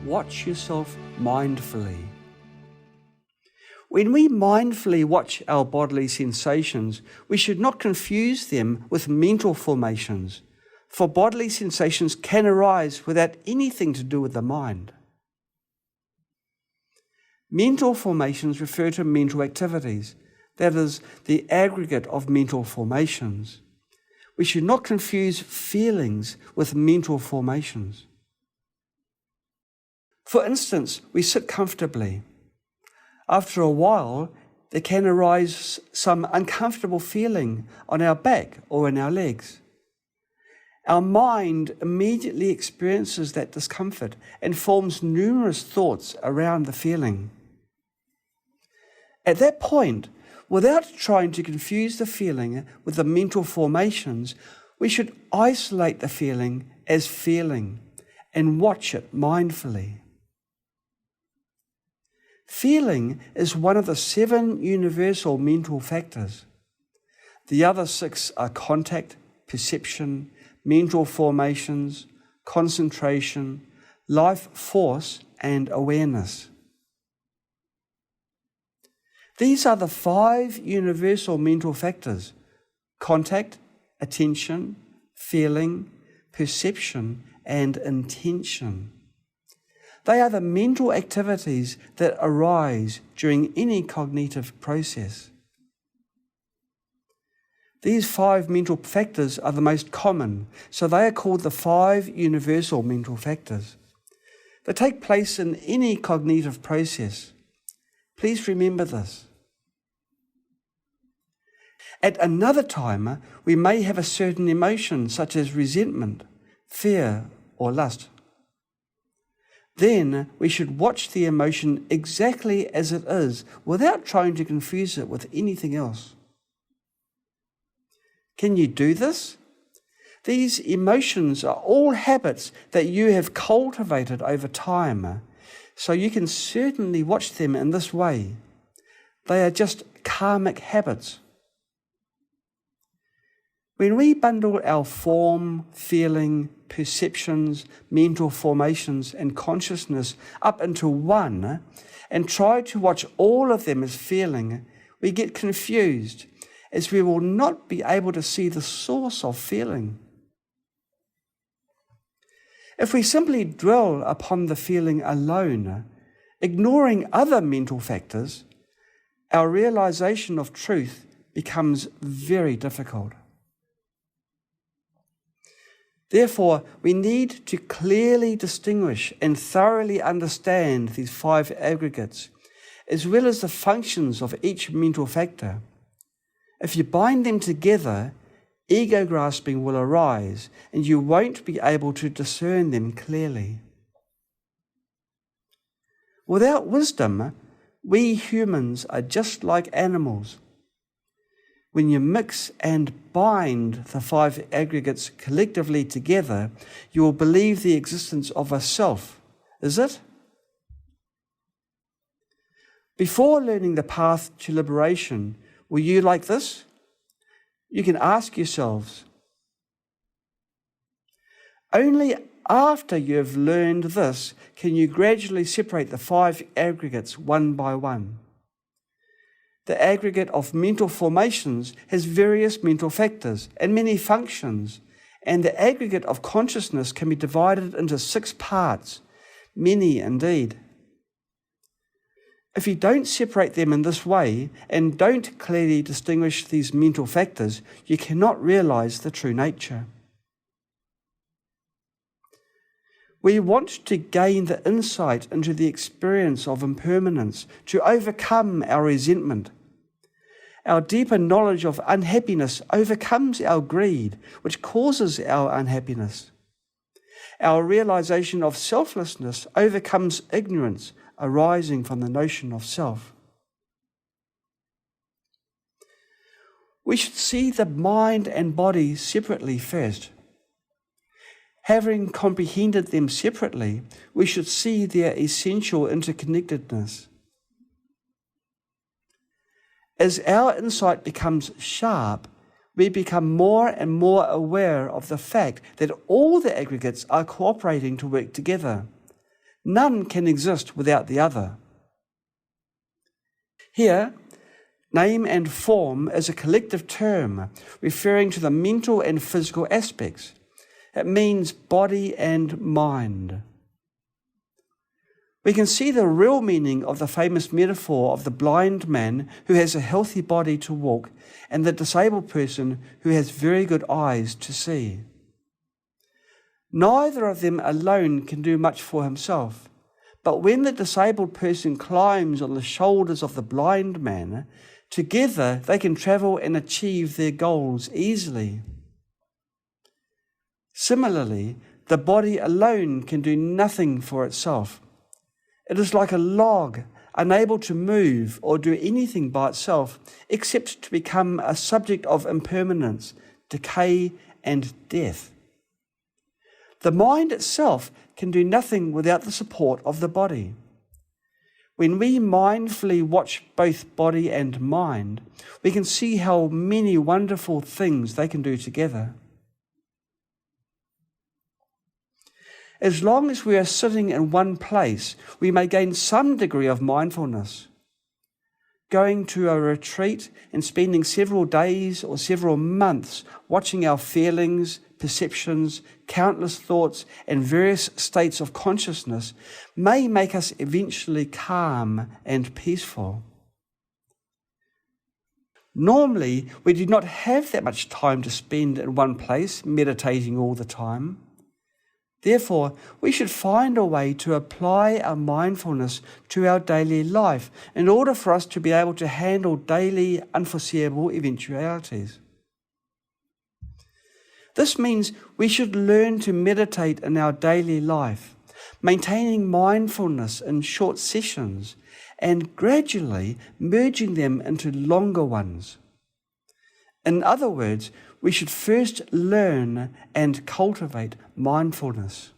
watch yourself mindfully. When we mindfully watch our bodily sensations, we should not confuse them with mental formations, for bodily sensations can arise without anything to do with the mind. Mental formations refer to mental activities, that is, the aggregate of mental formations. We should not confuse feelings with mental formations. For instance, we sit comfortably. After a while, there can arise some uncomfortable feeling on our back or in our legs. Our mind immediately experiences that discomfort and forms numerous thoughts around the feeling. At that point, without trying to confuse the feeling with the mental formations, we should isolate the feeling as feeling and watch it mindfully. Feeling is one of the 7 universal mental factors. The other 6 are contact, perception, mental formations, concentration, life force, and awareness. These are the 5 universal mental factors: contact, attention, feeling, perception, and intention. They are the mental activities that arise during any cognitive process. These 5 mental factors are the most common, so they are called the 5 universal mental factors. They take place in any cognitive process. Please remember this. At another time, we may have a certain emotion such as resentment, fear, or lust. Then we should watch the emotion exactly as it is without trying to confuse it with anything else. Can you do this? These emotions are all habits that you have cultivated over time, so you can certainly watch them in this way. They are just karmic habits. When we bundle our form, feeling, perceptions, mental formations, and consciousness up into one and try to watch all of them as feeling, we get confused, as we will not be able to see the source of feeling. If we simply dwell upon the feeling alone, ignoring other mental factors, our realization of truth becomes very difficult. Therefore, we need to clearly distinguish and thoroughly understand these 5 aggregates, as well as the functions of each mental factor. If you bind them together, ego grasping will arise, and you won't be able to discern them clearly. Without wisdom, we humans are just like animals. When you mix and bind the 5 aggregates collectively together, you will believe the existence of a self. Is it? Before learning the path to liberation, were you like this? You can ask yourselves. Only after you have learned this can you gradually separate the 5 aggregates one by one. The aggregate of mental formations has various mental factors and many functions, and the aggregate of consciousness can be divided into 6 parts, many indeed. If you don't separate them in this way and don't clearly distinguish these mental factors, you cannot realize the true nature. We want to gain the insight into the experience of impermanence to overcome our resentment. Our deeper knowledge of unhappiness overcomes our greed, which causes our unhappiness. Our realization of selflessness overcomes ignorance arising from the notion of self. We should see the mind and body separately first. Having comprehended them separately, we should see their essential interconnectedness. As our insight becomes sharp, we become more and more aware of the fact that all the aggregates are cooperating to work together. None can exist without the other. Here, name and form is a collective term referring to the mental and physical aspects. It means body and mind. We can see the real meaning of the famous metaphor of the blind man who has a healthy body to walk and the disabled person who has very good eyes to see. Neither of them alone can do much for himself, but when the disabled person climbs on the shoulders of the blind man, together they can travel and achieve their goals easily. Similarly, the body alone can do nothing for itself. It is like a log, unable to move or do anything by itself, except to become a subject of impermanence, decay, and death. The mind itself can do nothing without the support of the body. When we mindfully watch both body and mind, we can see how many wonderful things they can do together. As long as we are sitting in one place, we may gain some degree of mindfulness. Going to a retreat and spending several days or several months watching our feelings, perceptions, countless thoughts, and various states of consciousness may make us eventually calm and peaceful. Normally, we do not have that much time to spend in one place meditating all the time. Therefore, we should find a way to apply our mindfulness to our daily life in order for us to be able to handle daily unforeseeable eventualities. This means we should learn to meditate in our daily life, maintaining mindfulness in short sessions and gradually merging them into longer ones. In other words, we should first learn and cultivate mindfulness.